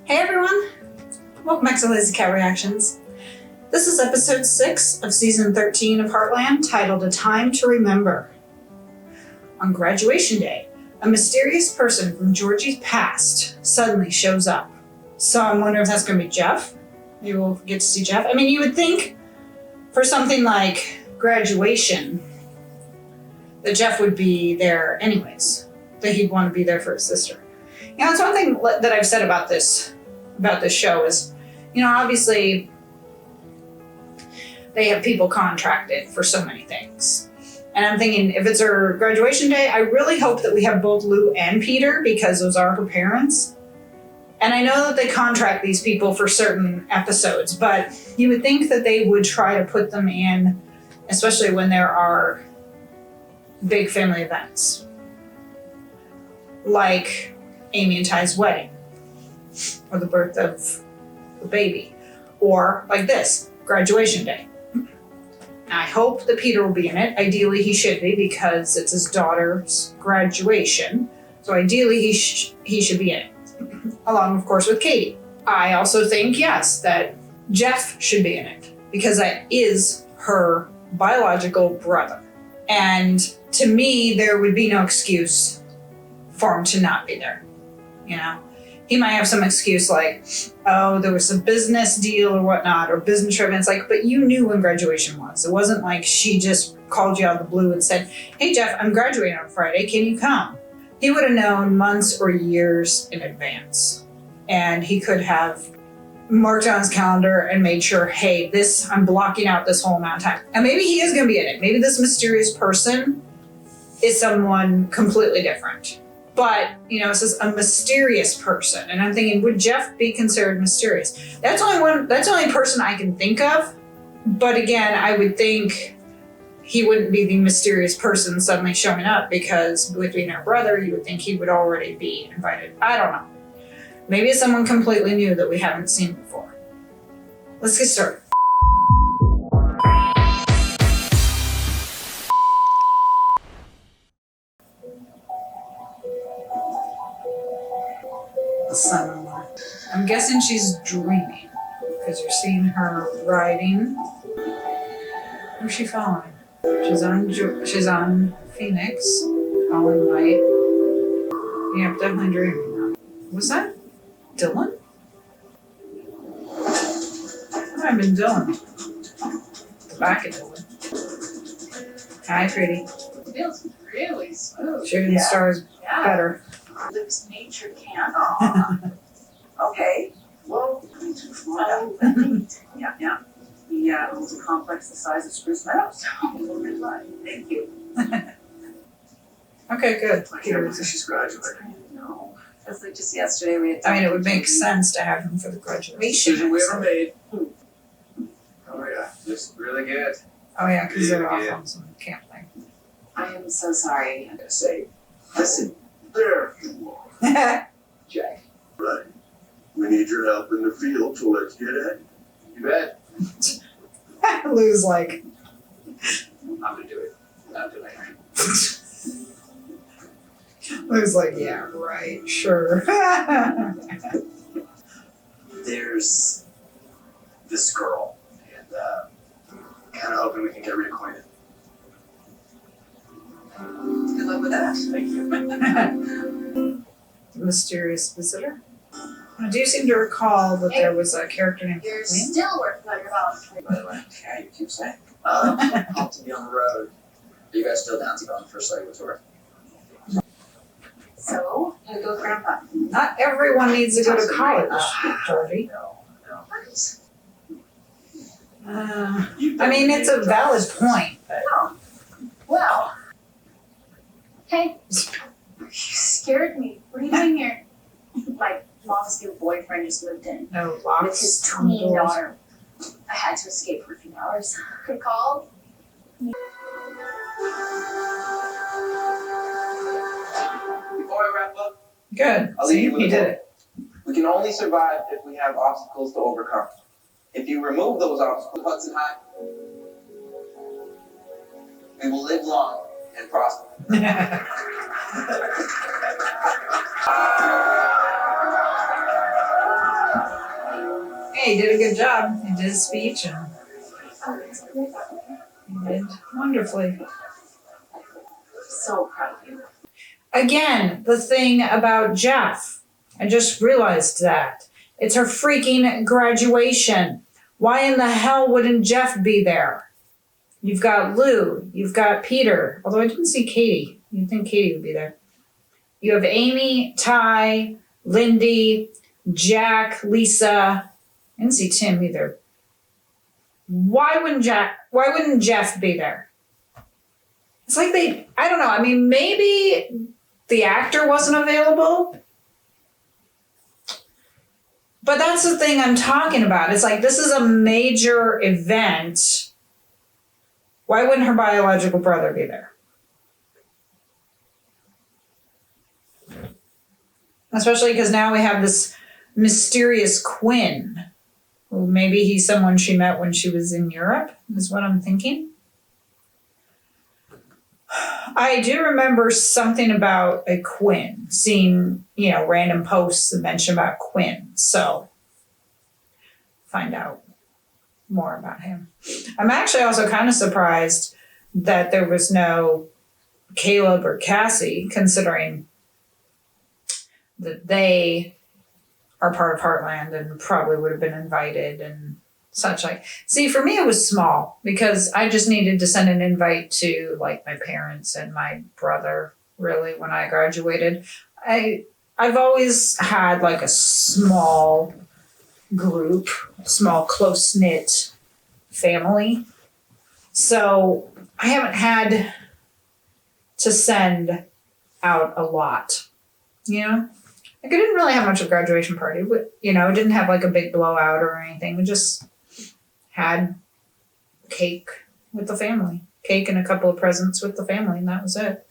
Hey everyone! Welcome back to Lazy Cat Reactions. This is episode 6 of season 13 of Heartland, titled A Time to Remember. On graduation day, a mysterious person from Georgie's past suddenly shows up. So I'm wondering if that's going to be Jeff. Maybe we'll get to see Jeff. I mean, you would think for something like graduation that Jeff would be there anyways, that he'd want to be there for his sister. You know, it's one thing that I've said about this show is, you know, obviously they have people contracted for so many things. And I'm thinking, if it's her graduation day, I really hope that we have both Lou and Peter, because those are her parents. And I know that they contract these people for certain episodes, but you would think that they would try to put them in, especially when there are big family events. Like Amy and Ty's wedding, or the birth of the baby, or like this, graduation day. Now, I hope that Peter will be in it. Ideally, he should be, because it's his daughter's graduation. So ideally, he should be in it, along, of course, with Katie. I also think, yes, that Jeff should be in it, because that is her biological brother. And to me, there would be no excuse for him to not be there, you know? He might have some excuse like, oh, there was some business deal or whatnot, or business trip. And it's like, but you knew when graduation was. It wasn't like she just called you out of the blue and said, hey, Jeff, I'm graduating on Friday. Can you come? He would have known months or years in advance. And he could have marked on his calendar and made sure, hey, I'm blocking out this whole amount of time. And maybe he is going to be in it. Maybe this mysterious person is someone completely different. But, you know, it's just a mysterious person. And I'm thinking, would Jeff be considered mysterious? That's the only person I can think of. But again, I would think he wouldn't be the mysterious person suddenly showing up, because with being our brother, you would think he would already be invited. I don't know. Maybe it's someone completely new that we haven't seen before. Let's get started. Son-in-law. I'm guessing she's dreaming, because you're seeing her riding. Where's she following? She's on Phoenix, following light. Yeah, definitely dreaming. Was that Dylan? What have I been doing? The back of Dylan. Hi, pretty. It feels really smooth. Shooting stars better. Lives nature can. Okay. Well, yeah. He owns a complex the size of Spruce Meadows. Good luck. Thank you. Okay, good. I can't believe she's graduating. No. That's like just yesterday we had. I mean, it would make sense to have him for the graduation. Decision we ever made. Oh yeah, just really good. Oh yeah, because they're off on some camp thing. I am so sorry. I'm gonna say, listen, there you are, Jack. Right. We need your help in the field, so let's get at it. You bet. Lou's like, I'm gonna do it. Not tonight. Lou's like, yeah, right, sure. There's this girl, and kind of hoping we can get reacquainted. Good luck with that. Thank you. The mysterious visitor. I do seem to recall that there was a character named You're Quinn. still working on your house. By the way, yeah, you keep saying. Hope to be on the road. Are you guys still down to go on the first leg of the tour? So, you go with Grandpa. Not everyone needs to go to college, Georgie. No. I mean, it's a valid point, but Well. Hey. You scared me. What are you doing here? My mom's new boyfriend just moved in no with locks his on the tween doors. daughter. I had to escape for a few hours. Good call. Before I wrap up, Good. I'll See, leave you with he a did quote. it. We can only survive if we have obstacles to overcome. If you remove those obstacles, Hudson High, we will live long and prosper. He did a good job. He did his speech and he did wonderfully. So proud of you. Again, the thing about Jeff, I just realized that. It's her freaking graduation. Why in the hell wouldn't Jeff be there? You've got Lou, you've got Peter, although I didn't see Katie. You'd think Katie would be there. You have Amy, Ty, Lindy, Jack, Lisa. I didn't see Tim either. Why wouldn't Jeff be there? It's like I don't know. I mean, maybe the actor wasn't available. But that's the thing I'm talking about. It's like, this is a major event. Why wouldn't her biological brother be there? Especially because now we have this mysterious Quinn. Who maybe he's someone she met when she was in Europe, is what I'm thinking. I do remember something about a Quinn, seeing, random posts that mention about Quinn. So, find out more about him. I'm actually also kind of surprised that there was no Caleb or Cassie, considering that they are part of Heartland and probably would have been invited and such. Like, see, for me it was small because I just needed to send an invite to like my parents and my brother. Really, when I graduated, I've always had like a small group, small close knit family, so I haven't had to send out a lot. Like, I didn't really have much of a graduation party. It didn't have like a big blowout or anything. We just had cake with the family. Cake and a couple of presents with the family, and that was it.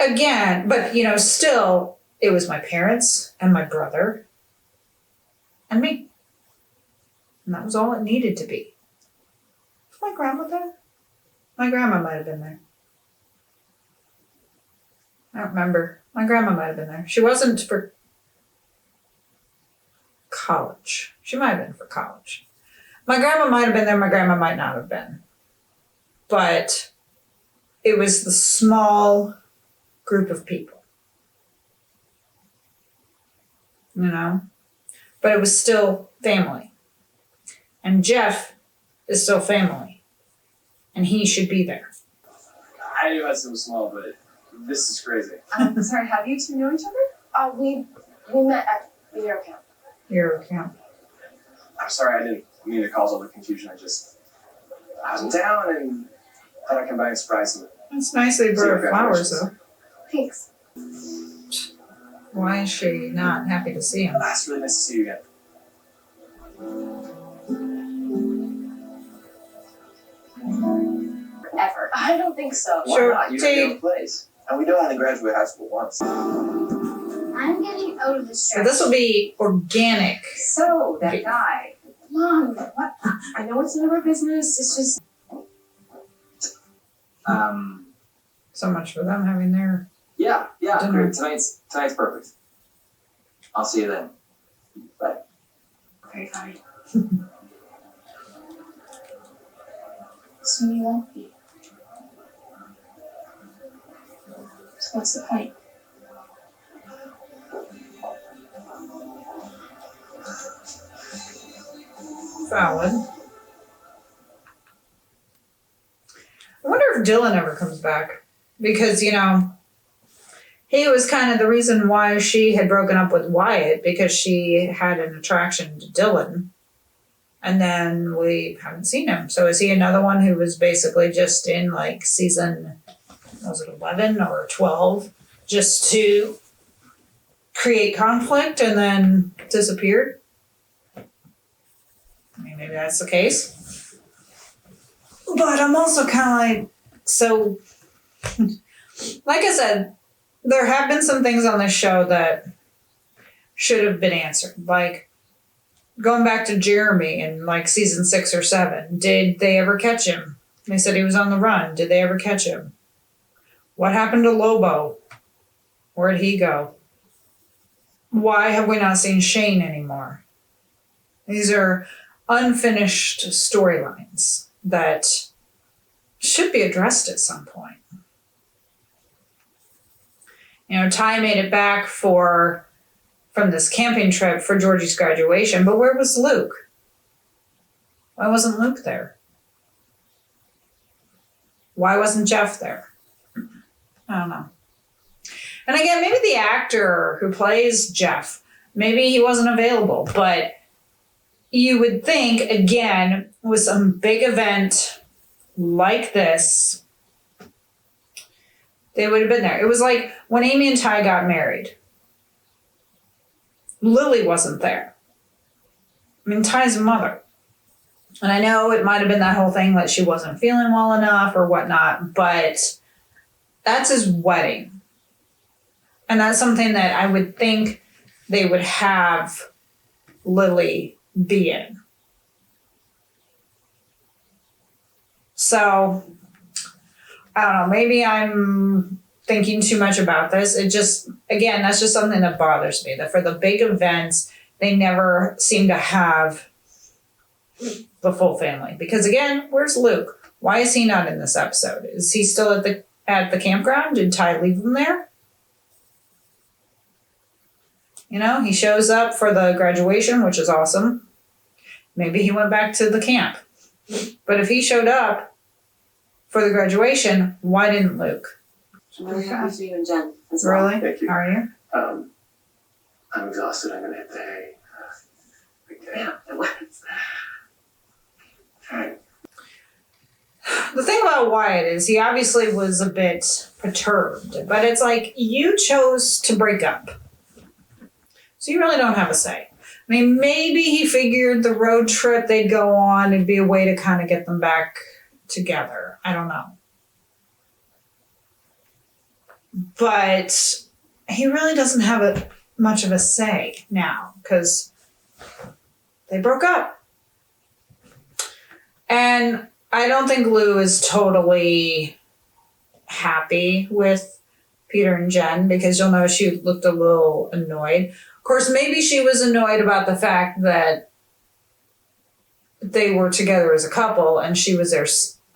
Again, but still, it was my parents and my brother and me. And that was all it needed to be. Was my grandma there? My grandma might have been there. I don't remember. My grandma might have been there. She wasn't for college. She might have been for college. My grandma might have been there. My grandma might not have been. But it was the small group of people. But it was still family. And Jeff is still family. And he should be there. I knew I was so small, but this is crazy. Sorry, how do you two know each other? We met at the Euro camp. Your account. I'm sorry, I didn't mean to cause all the confusion. I was in town and thought I'd come by and surprise you. It's nice they brought her flowers, though. Thanks. Why is she not happy to see him? It's really nice to see you again. Ever. I don't think so. Sure, Why not? You have your own place. And we know how to graduate high school once. I'm getting out of this So this will be organic. So, that guy. Mom, what? I know it's none of our business. It's just. So much for them having their Yeah, dinner. great. Tonight's perfect. I'll see you then. Bye. Okay, fine. Soon you won't be. So what's the point? valid. I wonder if Dylan ever comes back. Because, he was kind of the reason why she had broken up with Wyatt, because she had an attraction to Dylan. And then we haven't seen him. So is he another one who was basically just in like season, was it 11 or 12, just to create conflict and then disappeared? I mean, maybe that's the case. But I'm also kind of like, so, like I said, there have been some things on this show that should have been answered. Like, going back to Jeremy in like season 6 or 7, did they ever catch him? They said he was on the run. Did they ever catch him? What happened to Lobo? Where'd he go? Why have we not seen Shane anymore? These are unfinished storylines that should be addressed at some point. You know, Ty made it back from this camping trip for Georgie's graduation, but where was Luke? Why wasn't Luke there? Why wasn't Jeff there? I don't know. And again, maybe the actor who plays Jeff, maybe he wasn't available, but you would think, again, with some big event like this, they would have been there. It was like when Amy and Ty got married. Lily wasn't there. I mean, Ty's mother. And I know it might have been that whole thing that she wasn't feeling well enough or whatnot, but that's his wedding. And that's something that I would think they would have Lily be in. So, I don't know, maybe I'm thinking too much about this. It just, again, that's just something that bothers me, that for the big events, they never seem to have the full family. Because again, where's Luke? Why is he not in this episode? Is he still at the campground? Did Ty leave him there? You know, he shows up for the graduation, which is awesome. Maybe he went back to the camp. But if he showed up for the graduation, why didn't Luke? I'm really happy for you and Jen as well. Really? Thank you. How are you? I'm exhausted. I'm gonna hit the hay. Big day. Yeah, it was. Alright. The thing about Wyatt is he obviously was a bit perturbed, but it's like you chose to break up. So you really don't have a say. I mean, maybe he figured the road trip they'd go on would be a way to kind of get them back together. I don't know. But he really doesn't have much of a say now because they broke up. And I don't think Lou is totally happy with Peter and Jen because you'll know she looked a little annoyed. Of course, maybe she was annoyed about the fact that they were together as a couple and she was there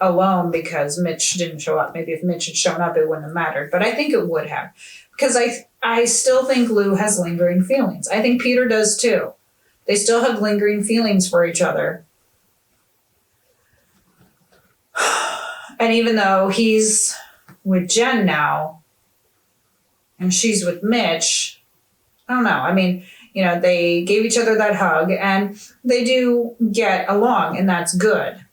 alone because Mitch didn't show up. Maybe if Mitch had shown up, it wouldn't have mattered. But I think it would have. Because I still think Lou has lingering feelings. I think Peter does too. They still have lingering feelings for each other. And even though he's with Jen now and she's with Mitch, I don't know. I mean, you know, they gave each other that hug and they do get along and that's good.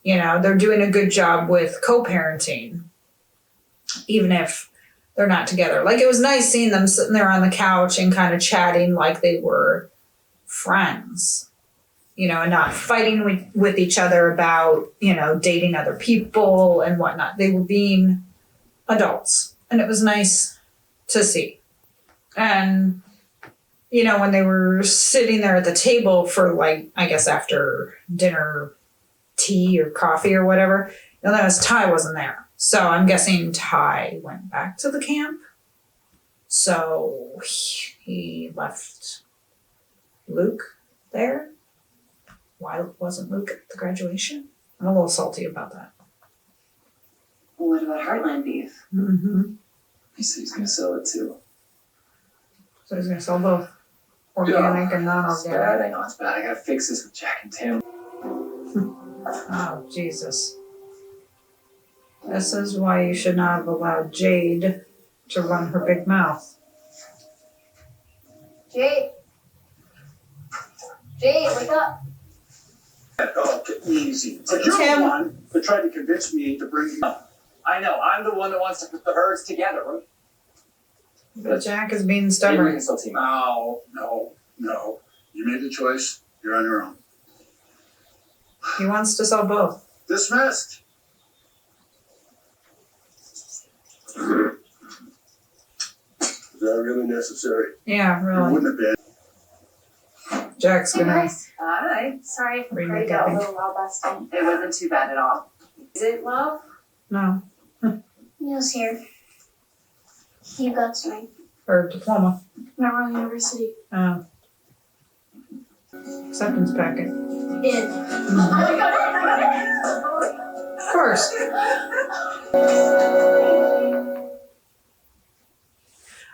You know, they're doing a good job with co-parenting, even if they're not together. Like, it was nice seeing them sitting there on the couch and kind of chatting like they were friends, you know, and not fighting with each other about, you know, dating other people and whatnot. They were being adults, and it was nice to see. And, you know, when they were sitting there at the table for, like, I guess after dinner, tea or coffee or whatever, you'll notice Ty wasn't there. So I'm guessing Ty went back to the camp. So he left Luke there. Why wasn't Luke at the graduation? I'm a little salty about that. What about Heartland beef? Mm-hmm. He said he's gonna sell it too. So he's gonna sell both organic and It's non-organic. bad. I know it's bad. I gotta fix this with Jack and Tim. Oh, Jesus. This is why you should not have allowed Jade to run her big mouth. Jade. Jade, wake up. Oh, get easy. But you're Tim. the one that tried to convince me to bring you up. I know, I'm the one that wants to put the herds together. But Jack is being Maybe we stubborn. can still team up. No. You made the choice. You're on your own. He wants to sell both. Dismissed. Is that really necessary? Yeah, It really. wouldn't have been. Jack's Hey gonna guys. Hi. Sorry if Remake I got a it. little loud last time. It wasn't too bad at all. Is it love? no, Neil's here. He got something. her diploma. Memorial University. Oh. Acceptance packet. In. I got it. Of course.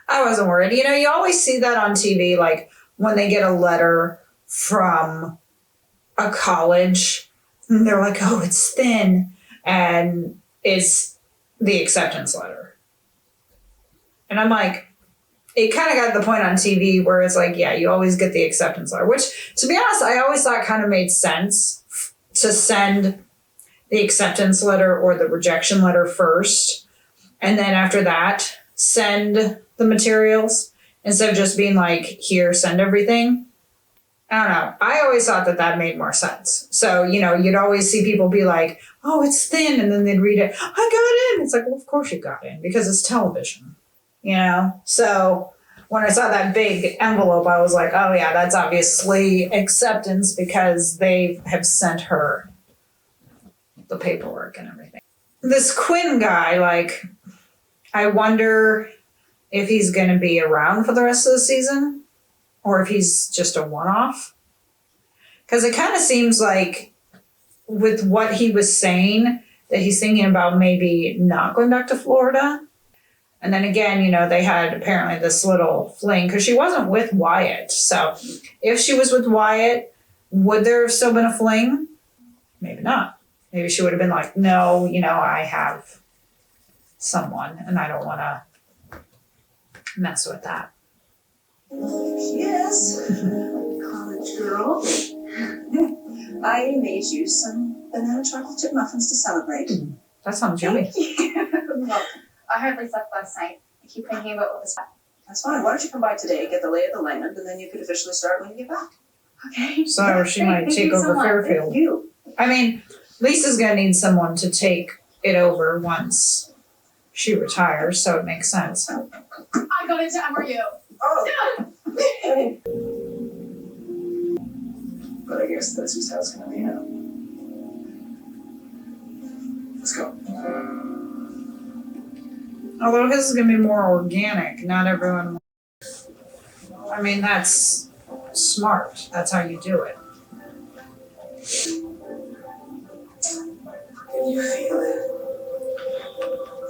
I wasn't worried. You know, you always see that on TV, like when they get a letter from a college, and they're like, oh, it's thin, and it's the acceptance letter. And I'm like, it kind of got to the point on TV where it's like, yeah, you always get the acceptance letter, which, to be honest, I always thought kind of made sense to send the acceptance letter or the rejection letter first, and then after that, send the materials instead of just being like, here, send everything. I don't know. I always thought that that made more sense. So, you know, you'd always see people be like, oh, it's thin. And then they'd read it. I got in. It's like, well, of course you got in because it's television, you know? So when I saw that big envelope, I was like, oh yeah, that's obviously acceptance because they have sent her the paperwork and everything. This Quinn guy, like, I wonder if he's going to be around for the rest of the season or if he's just a one-off. Because it kind of seems like with what he was saying that he's thinking about maybe not going back to Florida. And then again, you know, they had apparently this little fling because she wasn't with Wyatt. So if she was with Wyatt, would there have still been a fling? Maybe not. Maybe she would have been like, no, you know, I have someone and I don't want to mess with that. She is. College girl. I made you some banana chocolate chip muffins to celebrate. That sounds yummy. You're welcome. I hardly slept last night. I keep thinking about what was happening. That's fine. Why don't you come by today, get the lay of the land, and then you could officially start when you get back. Okay. So she might take over Fairfield. You. I mean, Lisa's going to need someone to take it over once she retires, so it makes sense. I got into MRU. Oh. But I guess that's just how it's gonna be now. Let's go. Although his is going to be more organic, not everyone. I mean, that's smart. That's how you do it. Can you feel it?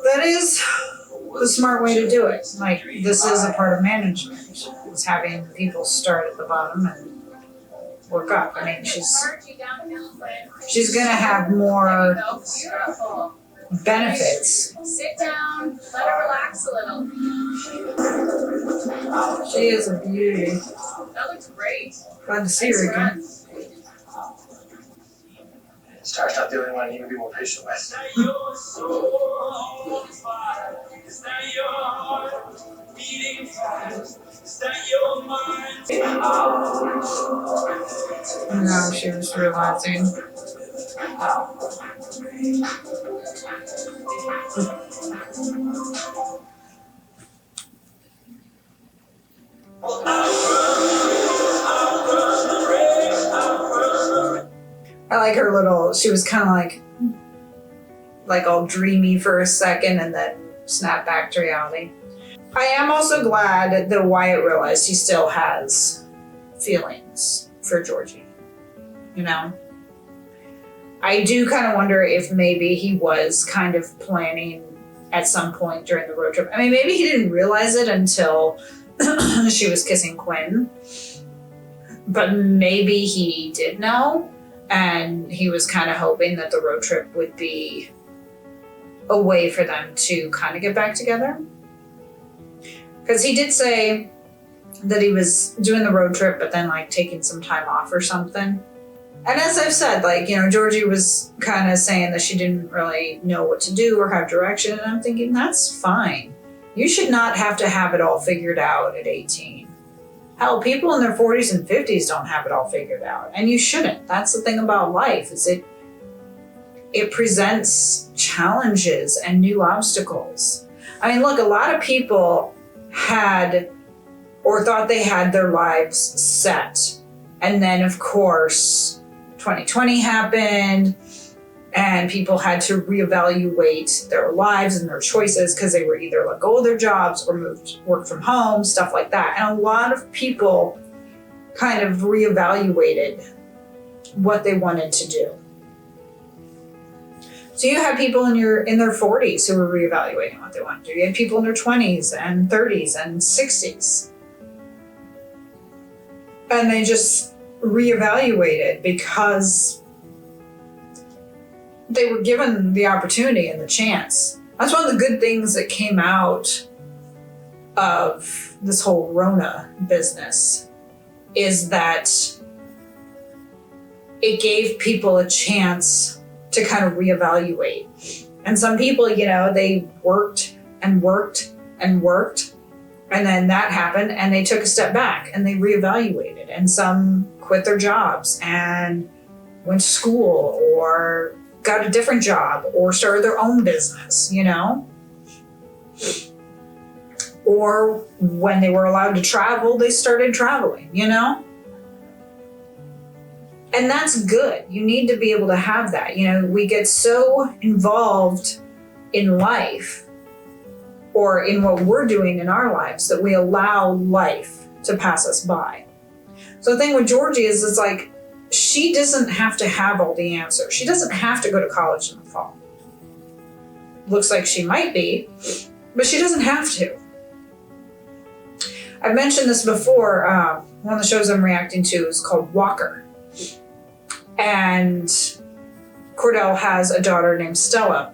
That is the smart way to do it. Like, this is a part of management, is having people start at the bottom and work up. I mean, she's going to have more Beautiful. benefits. Sit down. Let her relax a little. She is a beauty. That looks great. Glad to see her again. Star's not the only one I need to be more patient with. No, she was realizing. I like her little, she was kind of like all dreamy for a second and then snap back to reality. I am also glad that Wyatt realized he still has feelings for Georgie. You know? I do kind of wonder if maybe he was kind of planning at some point during the road trip. I mean, maybe he didn't realize it until she was kissing Quinn. But maybe he did know. And he was kind of hoping that the road trip would be a way for them to kind of get back together. Because he did say that he was doing the road trip, but then like taking some time off or something. And as I've said, like, you know, Georgie was kind of saying that she didn't really know what to do or have direction. And I'm thinking, that's fine. You should not have to have it all figured out at 18. Hell, people in their 40s and 50s don't have it all figured out. And you shouldn't. That's the thing about life, is it presents challenges and new obstacles. I mean, look, a lot of people had or thought they had their lives set. And then, of course, 2020 happened and people had to reevaluate their lives and their choices because they were either let go of their jobs or moved work from home, stuff like that. And a lot of people kind of reevaluated what they wanted to do. So you had people in their 40s who were reevaluating what they wanted to do. You had people in their 20s and 30s and 60s. And they just reevaluated because they were given the opportunity and the chance. That's one of the good things that came out of this whole Rona business, is that it gave people a chance to kind of reevaluate. And some people, you know, they worked and worked and worked, and then that happened and they took a step back and they reevaluated. And some quit their jobs and went to school or got a different job or started their own business, you know? Or when they were allowed to travel, they started traveling, you know? And that's good. You need to be able to have that. You know, we get so involved in life or in what we're doing in our lives that we allow life to pass us by. So the thing with Georgie is, it's like, she doesn't have to have all the answers. She doesn't have to go to college in the fall. Looks like she might be, but she doesn't have to. I've mentioned this before. One of the shows I'm reacting to is called Walker. And Cordell has a daughter named Stella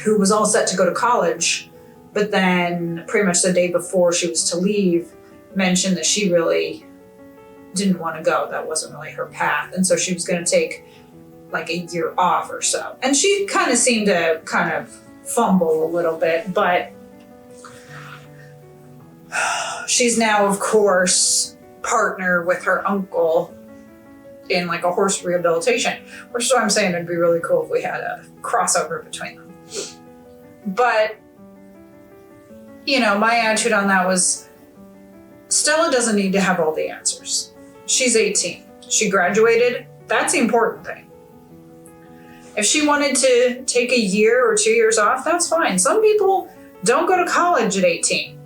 who was all set to go to college, but then pretty much the day before she was to leave, mentioned that she really didn't want to go. That wasn't really her path. And so she was going to take like a year off or so. And she kind of seemed to kind of fumble a little bit, but she's now, of course, partner with her uncle in like a horse rehabilitation, which is why I'm saying it'd be really cool if we had a crossover between them. But, you know, my attitude on that was, Stella doesn't need to have all the answers. She's 18. She graduated. That's the important thing. If she wanted to take a year or 2 years off, that's fine. Some people don't go to college at 18.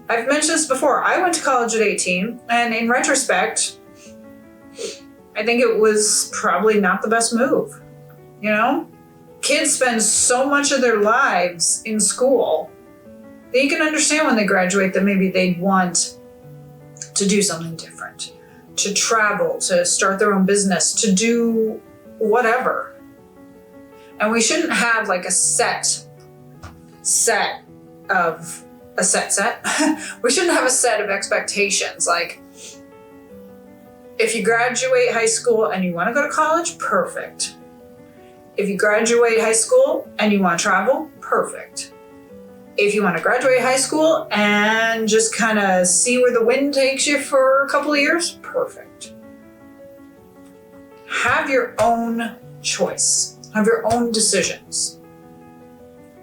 I've mentioned this before. I went to college at 18, and in retrospect, I think it was probably not the best move. You know? Kids spend so much of their lives in school that you can understand when they graduate that maybe they'd want to do something different, to travel, to start their own business, to do whatever. And we shouldn't have like a set. We shouldn't have a set of expectations. Like, if you graduate high school and you want to go to college, perfect. If you graduate high school and you want to travel, perfect. If you want to graduate high school and just kind of see where the wind takes you for a couple of years, perfect. Have your own choice. Have your own decisions.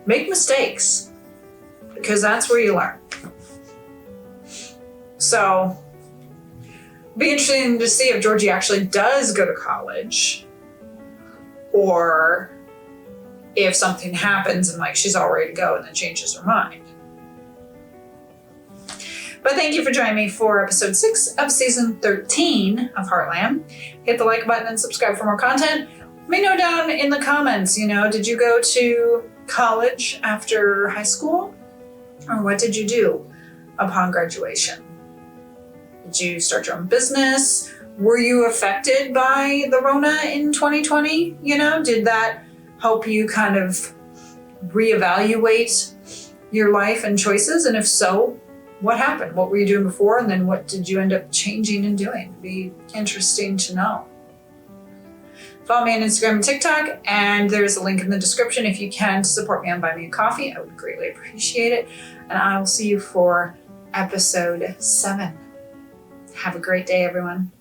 Make mistakes, because that's where you learn. So, be interesting to see if Georgie actually does go to college, or if something happens and like she's all ready to go and then changes her mind. But thank you for joining me for episode 6 of season 13 of Heartland. Hit the like button and subscribe for more content. Let me know down in the comments, you know, did you go to college after high school? Or what did you do upon graduation? Did you start your own business? Were you affected by the Rona in 2020? You know, did that help you kind of reevaluate your life and choices? And if so, what happened? What were you doing before? And then what did you end up changing and doing? It'd be interesting to know. Follow me on Instagram and TikTok, and there's a link in the description if you can to support me on Buy Me a Coffee. I would greatly appreciate it. And I will see you for episode 7. Have a great day, everyone.